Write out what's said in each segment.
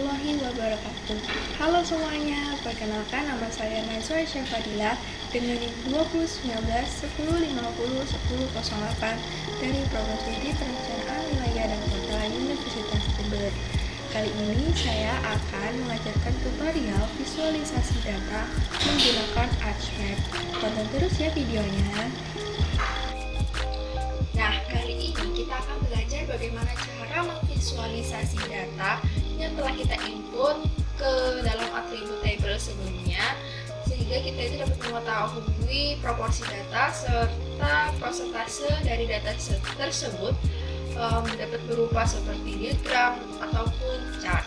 warahmatullahi wabarakatuh. Halo semuanya, perkenalkan nama saya Najwa Syafadila dengan NIM 2019-1050-1008 dari Program Studi Perencanaan Wilayah dan Kota Universitas Tebet. Kali ini saya akan mengajarkan tutorial visualisasi data menggunakan Archmap. Tonton terus ya videonya. Nah, kali ini kita akan belajar bagaimana cara memvisualisasi data yang telah kita input ke dalam atribut table sebelumnya, sehingga kita itu dapat mengetahui proporsi data serta persentase dari data tersebut dapat berupa seperti diagram ataupun chart.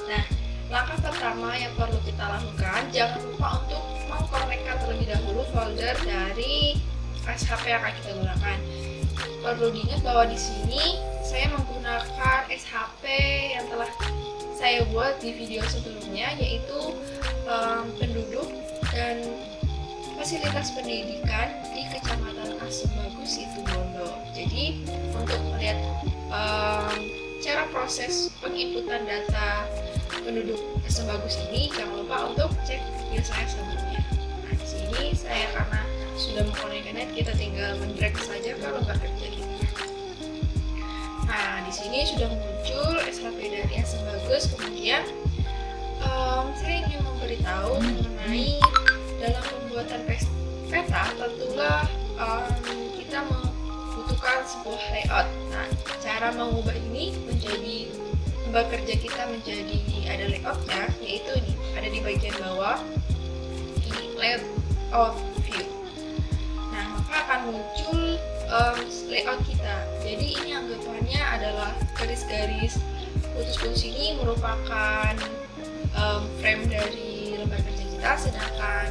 Nah, langkah pertama yang perlu kita lakukan, jangan lupa untuk mengkonekkan terlebih dahulu folder dari SHP yang akan kita gunakan. Perlu diingat bahwa di sini saya menggunakan SHP yang telah saya buat di video sebelumnya, yaitu penduduk dan fasilitas pendidikan di Kecamatan Asembagus Situbondo. Jadi untuk melihat cara proses penginputan data penduduk Asembagus ini, jangan lupa untuk cek video saya sebelumnya. Nah, di sini saya karena sudah mengkonekkan net, kita tinggal mendrag saja ke lembar kerja kita. Nah, di sini sudah muncul SHP dari Asembagus. Kemudian saya ingin memberitahu mengenai dalam pembuatan peta, tentulah kita membutuhkan sebuah layout. Nah, cara mengubah ini menjadi lembar kerja kita menjadi ada layoutnya, yaitu ini ada di bagian bawah, ini layout view. Nah, maka akan muncul layout kita. Jadi ini anggapannya adalah garis-garis putus-putus ini merupakan frame dari lembar kerja kita, sedangkan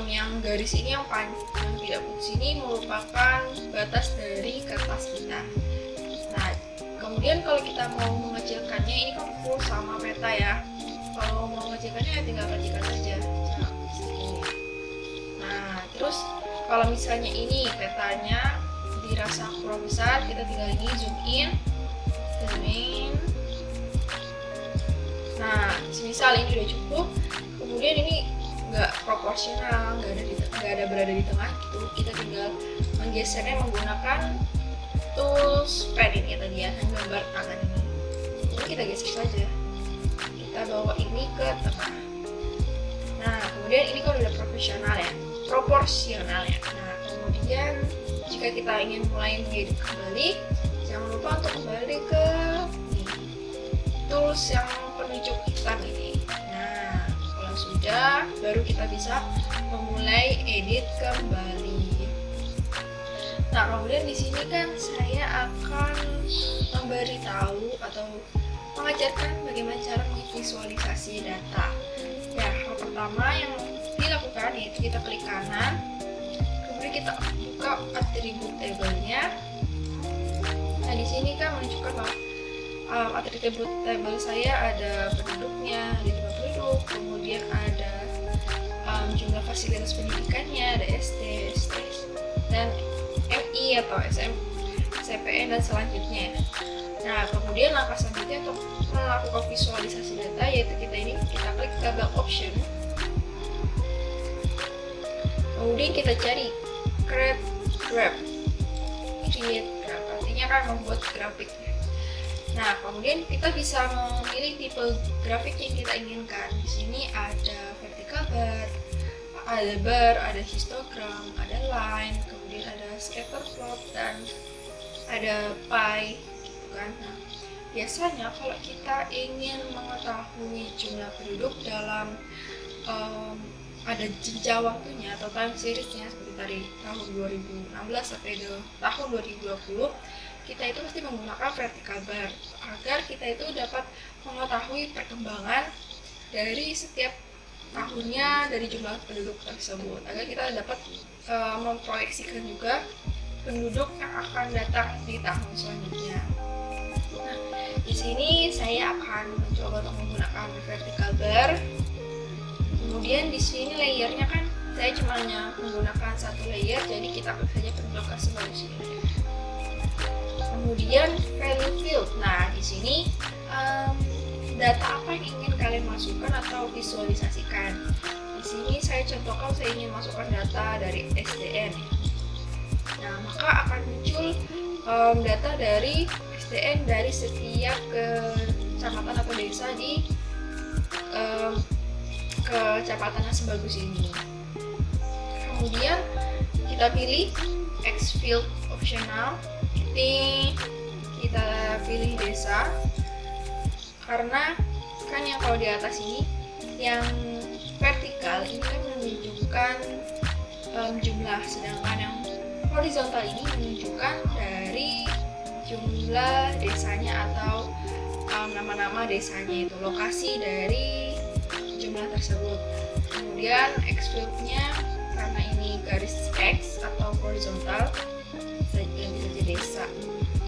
yang garis ini yang tidak putus ini merupakan batas dari kertas kita. Nah, kemudian kalau kita mau mengecilkannya, ini kan full sama peta ya. Kalau mau mengecilkannya ya tinggal kecilkan saja. Nah, terus kalau misalnya ini petanya dirasa kurang besar, kita tinggal ini zoom in. Nah, misal ini udah cukup, kemudian ini nggak proporsional, nggak ada berada di tengah gitu, kita tinggal menggesernya menggunakan tools pen ini tadi ya, gambar tangan ini. Jadi kita geser saja, kita bawa ini ke tengah. Nah, kemudian ini kan udah proporsional ya. Nah, kemudian jika kita ingin mulai mengedit kembali, jangan lupa untuk kembali ke tools yang penunjuk hitam ini. Nah, kalau sudah, baru kita bisa memulai edit kembali. Nah, kemudian di sini kan saya akan memberitahu atau mengajarkan bagaimana cara memvisualisasi data. Ya, hal pertama yang dilakukan yaitu kita klik kanan, kemudian kita buka atribut tabelnya. Nah, di sini kan menunjukkan bahwa atribut tabel saya ada penduduknya, ada jumlah penduduk, kemudian ada jumlah fasilitas pendidikannya, ada SD, dan MI atau SM, CPN dan selanjutnya. Nah, kemudian langkah selanjutnya untuk melakukan visualisasi data, yaitu kita klik tabel option. Kemudian kita cari create graph, artinya kan membuat grafik. Nah, kemudian kita bisa memilih tipe grafik yang kita inginkan. Di sini ada vertical bar, ada histogram, ada line, kemudian ada scatter plot, dan ada pie, gitu kan. Nah, biasanya kalau kita ingin mengetahui jumlah penduduk dalam ada jenjang waktunya atau time seriesnya, seperti dari tahun 2016 sampai tahun 2020, kita itu pasti menggunakan vertical bar agar kita itu dapat mengetahui perkembangan dari setiap tahunnya dari jumlah penduduk tersebut, agar kita dapat memproyeksikan juga penduduk yang akan datang di tahun selanjutnya. Nah, di sini saya akan mencoba untuk menggunakan vertical bar. Kemudian di sini layernya kan saya cuma menggunakan satu layer, jadi kita klik saja penduduk Asembagus ini. Kemudian value field. Nah, di sini data apa yang ingin kalian masukkan atau visualisasikan. Di sini saya contohkan, saya ingin masukkan data dari SDN. Nah, maka akan muncul data dari SDN dari setiap kecamatan atau desa di kecamatan Asebagus ini. Kemudian kita pilih X field optional. Ini kita pilih desa, karena kan yang kalau di atas ini yang vertikal ini kan menunjukkan jumlah, sedangkan yang horizontal ini menunjukkan dari jumlah desanya atau nama-nama desanya, itu lokasi dari jumlah tersebut. Kemudian X field-nya karena ini garis X atau horizontal, saya ganti saja desa.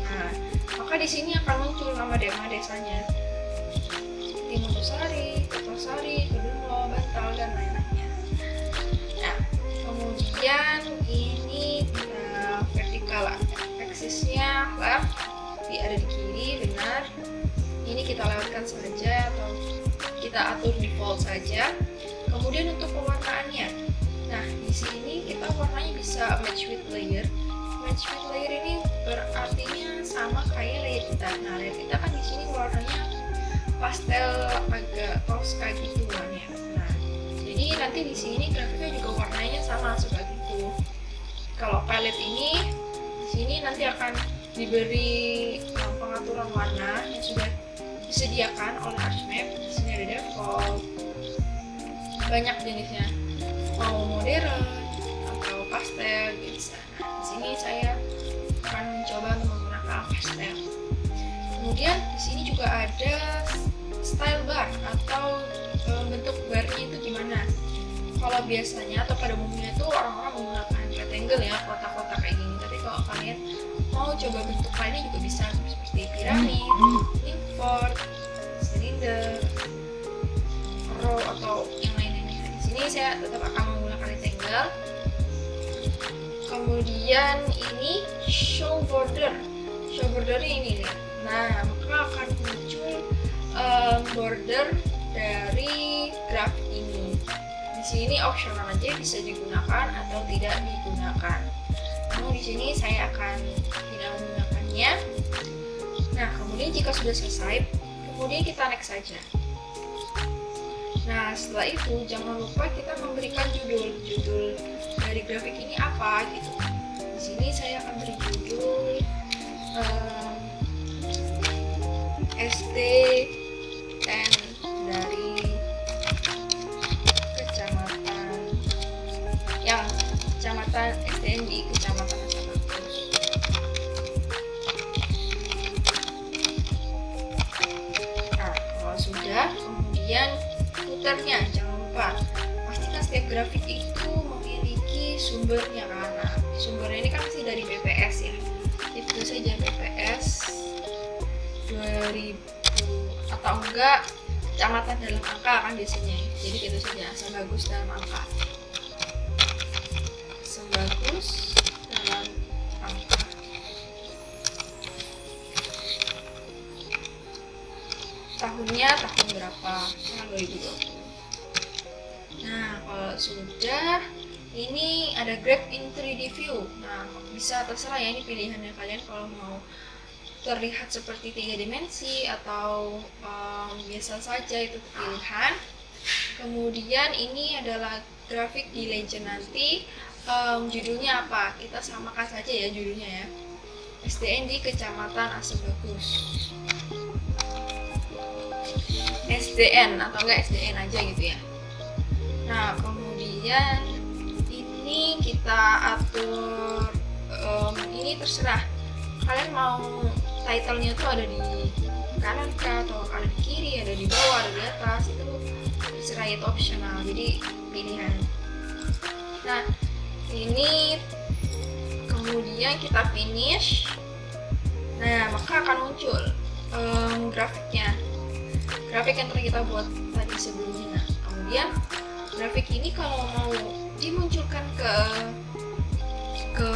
Nah, maka di sini akan muncul nama desanya, Timurusari, Kertosari, Kedunlo, Bantal, dan lain-lainnya. Nah, kemudian ini vertikal aksisnya left, ada di kiri, benar. Ini kita lewatkan saja atau kita atur default saja. Kemudian untuk pewarnaannya, nah di sini kita warnanya bisa match with layer. Match with layer ini berartinya sama kayak layer kita. Nah, layer kita kan di sini warnanya pastel agak toska gitu warnanya. Nah, jadi nanti di sini grafiknya juga warnanya sama seperti itu. Kalau palette ini di sini nanti akan diberi pengaturan warna yang sudah disediakan oleh Archmap. Di sini ada default, banyak jenisnya, mau modern atau pastel bisa. Nah, di sini saya akan mencoba menggunakan pastel. Kemudian di sini juga ada style bar atau bentuk barnya itu gimana. Kalau biasanya atau pada umumnya itu orang-orang menggunakan rectangle ya, kotak-kotak kayak gini. Tapi kalau kalian mau coba bentuk lainnya juga bisa, seperti piramid, invert, silinder, row atau yang lainnya. Di sini saya tetap akan menggunakan rectangle. Kemudian ini show border. Show border ini lihat. Nah, maka akan muncul border dari grafik ini. Di sini optional aja, bisa digunakan atau tidak digunakan. Namun di sini saya akan tidak menggunakannya. Nah, kemudian jika sudah selesai, kemudian kita next saja. Nah, setelah itu jangan lupa kita memberikan judul dari grafik ini apa gitu. Di sini saya akan beri judul SDN dari kecamatan SDN di kecamatan Asebagus. Nah, kalau sudah, kemudian putarnya jangan lupa pastikan setiap grafik itu memiliki sumbernya, karena sumbernya ini kan masih dari BPS ya. Itu saja BPS 2000 atau enggak kecamatan dalam angka kan biasanya. Jadi itu saja, Asebagus dalam angka. Asebagus dalam angka. Tahunnya tahun berapa? Tahun 2020. Nah, kalau sudah, ini ada grab in 3D view. Nah, bisa terserah ya, ini pilihannya kalian kalau mau terlihat seperti 3 dimensi atau biasa saja, itu pilihan. Kemudian ini adalah grafik di legend nanti, judulnya apa? Kita samakan saja ya judulnya ya. SDN di Kecamatan Asebagus. SDN atau enggak SDN aja gitu ya. Nah, kemudian ini kita atur, ini terserah kalian mau title-nya tuh ada di kanan kah, atau ada di kiri, ada di bawah, ada di atas, itu terserah, itu optional, jadi pilihan. Nah, ini kemudian kita finish. Nah, maka akan muncul grafiknya, grafik yang telah kita buat tadi sebelumnya. Kemudian grafik ini kalau mau dimunculkan ke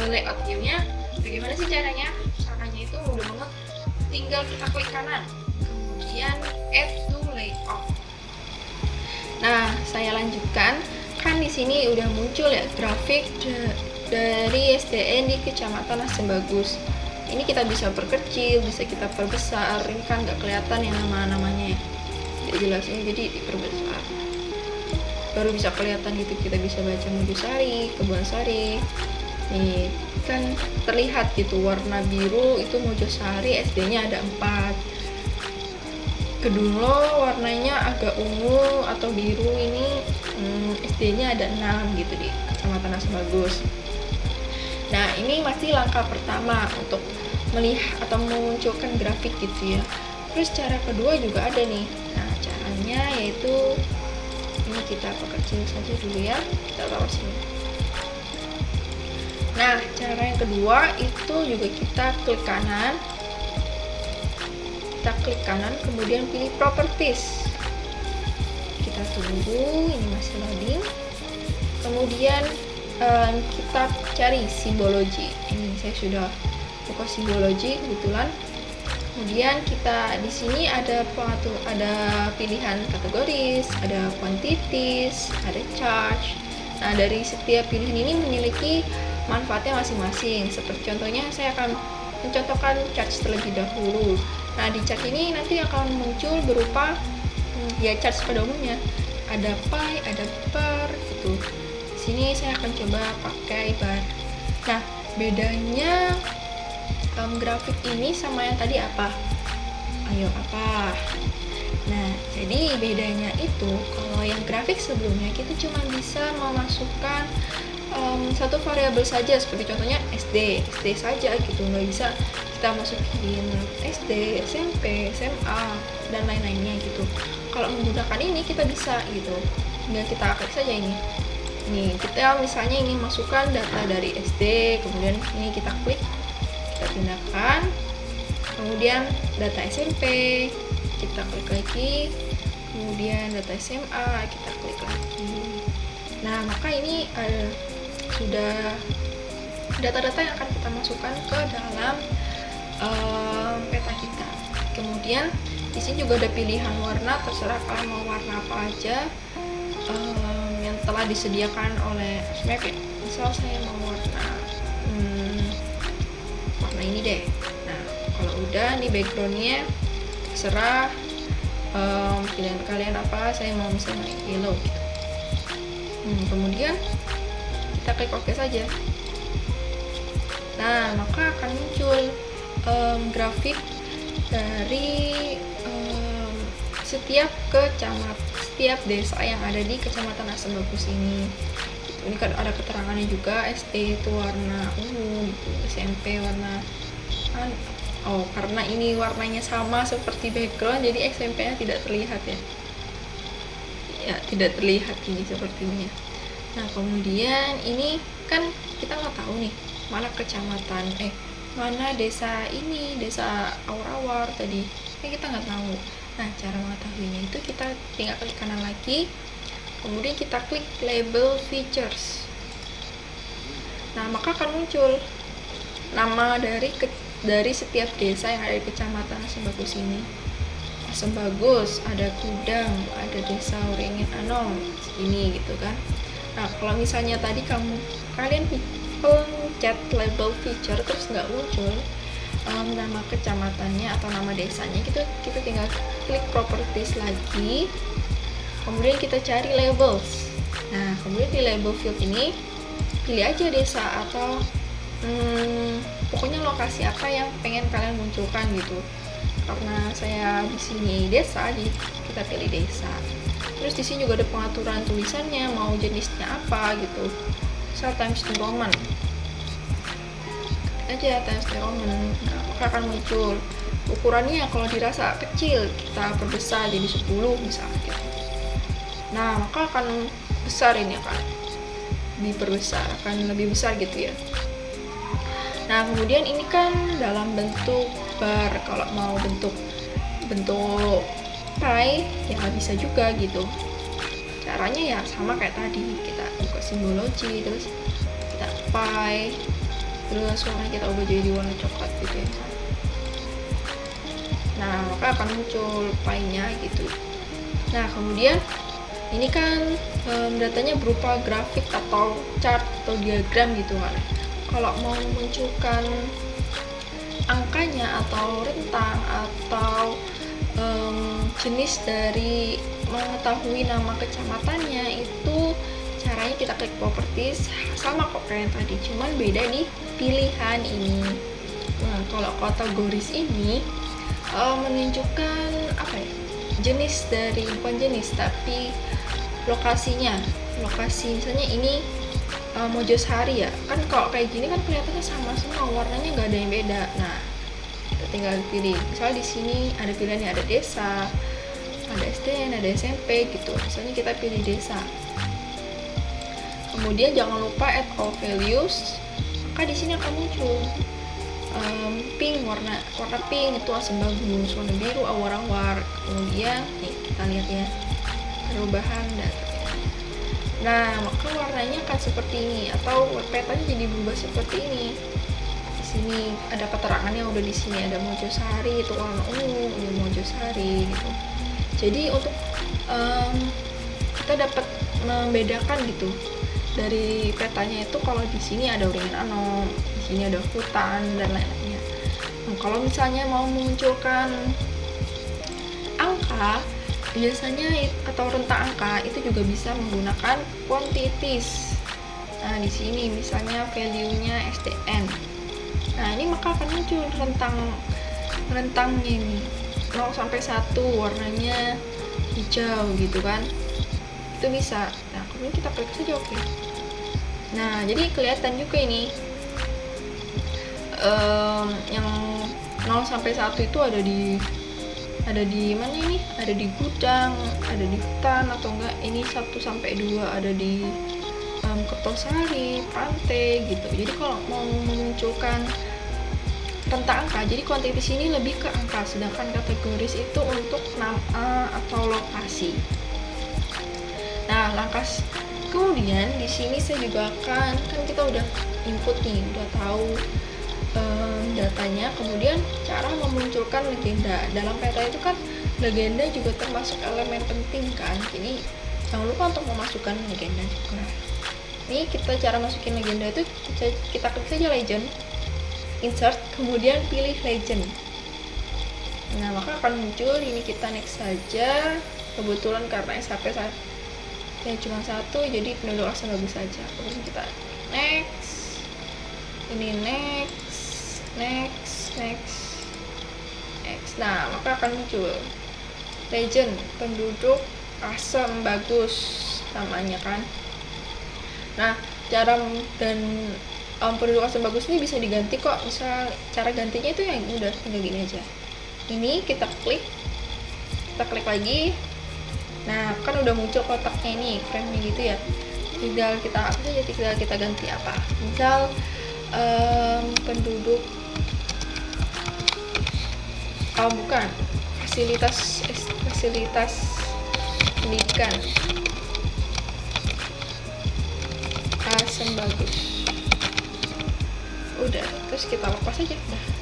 layout view-nya, bagaimana sih caranya? Caranya itu mudah banget, tinggal kita klik kanan, kemudian add to sini udah muncul ya grafik dari SDN di Kecamatan Asem Bagus. Ini kita bisa perkecil, bisa kita perbesar. Ini kan nggak kelihatan ya nama-namanya ya, nggak jelas ini, jadi diperbesar. Baru bisa kelihatan gitu, kita bisa baca Mojosari, Kebun Sari. Nih kan terlihat gitu, warna biru itu Mojosari, SD-nya ada 4. Kedua warnanya agak ungu atau biru, ini SD-nya ada 6 gitu di Kecamatan Asem Bagus. Nah ini masih langkah pertama untuk melihat atau memunculkan grafik gitu ya. Terus cara kedua juga ada nih. Nah caranya yaitu ini kita perkecil saja dulu ya, kita taruh sini. Nah cara yang kedua itu juga kita klik kanan, kemudian pilih properties. Kita tunggu, ini masih loading. Kemudian kita cari simbologi. Ini saya sudah buka simbologi kebetulan. Kemudian kita di sini ada pilihan kategoris, ada quantities, ada charge. Nah dari setiap pilihan ini memiliki manfaatnya masing-masing. Seperti contohnya saya akan mencontohkan charge terlebih dahulu. Nah di charge ini nanti akan muncul berupa ya charge pada umumnya, ada pi, ada bar gitu. Di sini saya akan coba pakai bar. Nah bedanya grafik ini sama yang tadi apa? Ayo apa? Nah jadi bedanya itu kalau yang grafik sebelumnya kita cuma bisa memasukkan satu variabel saja, seperti contohnya SD saja gitu, nggak bisa kita masukin SD, SMP, SMA dan lain-lainnya gitu. Kalau menggunakan ini kita bisa gitu, tinggal kita klik saja ini. Nih kita misalnya ingin masukkan data dari SD, kemudian ini kita klik, kita pindahkan, kemudian data SMP kita klik lagi, kemudian data SMA kita klik lagi. Nah maka ini sudah data-data yang akan kita masukkan ke dalam peta kita. Kemudian di sini juga ada pilihan warna, terserah kalian mau warna apa aja yang telah disediakan oleh Map ya. Misal saya mau warna ini deh. Nah kalau udah nih backgroundnya terserah pilihan kalian apa. Saya mau misalnya yellow gitu. Kemudian kita klik OK saja. Nah maka akan muncul grafik dari setiap desa yang ada di Kecamatan Asem Bagus ini. Ini kan ada keterangannya juga, SD itu warna ungu gitu, SMP warna karena ini warnanya sama seperti background, jadi SMP-nya tidak terlihat ya. Ya tidak terlihat ini sepertinya. Nah kemudian ini kan kita nggak tahu nih mana kecamatan, mana desa ini, desa Awar-Awar tadi, kita nggak tahu. Nah cara mengetahuinya itu kita tinggal klik kanan lagi, kemudian kita klik label features. Nah maka akan muncul nama dari setiap desa yang ada di Kecamatan Asem Bagus ini. Asem Bagus, ada Kudang, ada Desa Uringin Anom, ini gitu kan. Nah kalau misalnya tadi kalian pencet label feature terus nggak muncul nama kecamatannya atau nama desanya, kita tinggal klik properties lagi, kemudian kita cari labels. Nah kemudian di label field ini pilih aja desa atau pokoknya lokasi apa yang pengen kalian munculkan gitu. Karena saya di sini desa, jadi kita pilih desa. Terus di sini juga ada pengaturan tulisannya, mau jenisnya apa gitu. Misal Times New Roman aja, Times New Roman. Nah maka akan muncul ukurannya, kalau dirasa kecil kita perbesar jadi 10 misalnya gitu. Nah maka akan besar, ini akan diperbesar, akan lebih besar gitu ya. Nah kemudian ini kan dalam bentuk bar, kalau mau bentuk pie ya bisa juga gitu. Caranya ya sama kayak tadi, kita buka simbologi, terus kita pie, terus warna kita ubah jadi warna coklat gitu ya. Nah maka akan muncul pie-nya gitu. Nah kemudian Ini kan datanya berupa grafik atau chart atau diagram gitu kan. Kalau mau memunculkan angkanya atau rentang atau jenis dari mengetahui nama kecamatannya, itu caranya kita klik properties, sama kok kayak yang tadi, cuman beda di pilihan ini. Nah, kalau kategoris ini menunjukkan apa ya, jenis dari, bukan jenis tapi lokasinya. Lokasi misalnya ini Mojosari ya kan, kalau kayak gini kan kelihatannya sama semua, warnanya nggak ada yang beda. Nah, kita tinggal pilih, misalnya di sini ada pilihannya, ada desa, ada SDN, ada SMP gitu. Misalnya kita pilih desa, kemudian jangan lupa add all values, maka di sini akan muncul pink, warna pink itu asam bagus, warna biru awar-awar. Kemudian nih kita lihat ya perubahan data. Nah, maka warnanya akan seperti ini, atau petanya jadi berubah seperti ini. Di sini ada keterangannya, udah di sini ada Mojosari, itu warna ungu, ini Mojosari gitu. Jadi untuk kita dapat membedakan gitu dari petanya itu, kalau di sini ada uringan anom, di sini ada hutan dan lain-lainnya. Nah, kalau misalnya mau memunculkan angka biasanya atau rentang angka, itu juga bisa menggunakan quantities. Nah, di sini misalnya value-nya SDN. Nah, ini maka akan muncul rentangnya ini 0 sampai 1, warnanya hijau gitu kan. Itu bisa. Nah, kemudian kita klik saja oke. Nah, jadi kelihatan juga ini yang 0 sampai 1 itu ada di mana ini? Ada di gudang, ada di hutan, atau enggak ini 1 sampai 2 ada di Kertosari, pantai gitu. Jadi kalau mau memunculkan rentang angka, jadi kuantitas ini lebih ke angka, sedangkan kategoris itu untuk nama atau lokasi. Nah, kemudian di sini saya juga kan kita udah input nih, udah tahu datanya. Kemudian cara memunculkan legenda dalam peta itu kan, legenda juga termasuk elemen penting kan, jadi jangan lupa untuk memasukkan legenda juga. Ini kita cara masukin legenda itu kita klik saja legend, insert, kemudian pilih legend. Nah, maka akan muncul ini, kita next saja. Kebetulan karena SHP saya cuma 1, jadi penduduk asal bagus saja. Kemudian kita next, ini next. Nah, maka akan muncul legend, penduduk asam bagus namanya kan. Nah, cara dan penduduk asam bagus ini bisa diganti kok. Misal cara gantinya itu yang udah tinggal gini aja. Ini kita klik lagi. Nah, kan udah muncul kotaknya ini, frame-nya gitu ya. Tinggal kita ganti apa? Misal penduduk fasilitas pendidikan asam bagus. Udah, terus kita lepas aja.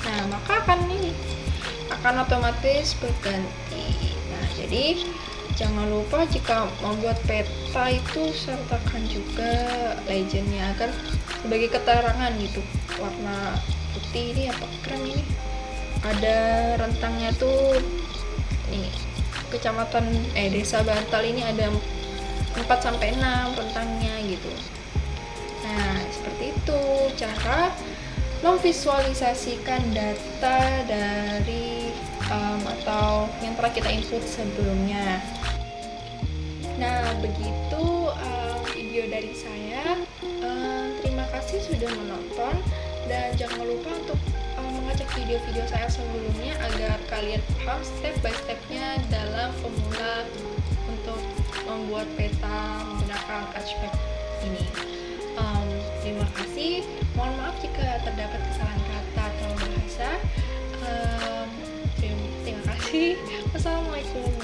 Nah, maka akan otomatis berganti. Nah, jadi jangan lupa jika membuat peta itu sertakan juga legendnya agar sebagai keterangan gitu. Warna putih ini apa krem ini, ada rentangnya tuh nih, kecamatan desa Bantal ini ada 4 sampai 6 rentangnya gitu. Nah, seperti itu cara memvisualisasikan data dari atau yang telah kita input sebelumnya. Nah, begitu video dari saya. Terima kasih sudah menonton, dan jangan lupa untuk mengecek video-video saya sebelumnya agar kalian paham step by stepnya dalam pemula untuk membuat peta menggunakan Archmap ini. Terima kasih. Mohon maaf jika terdapat kesalahan kata atau bahasa. Terima kasih. Wassalamualaikum.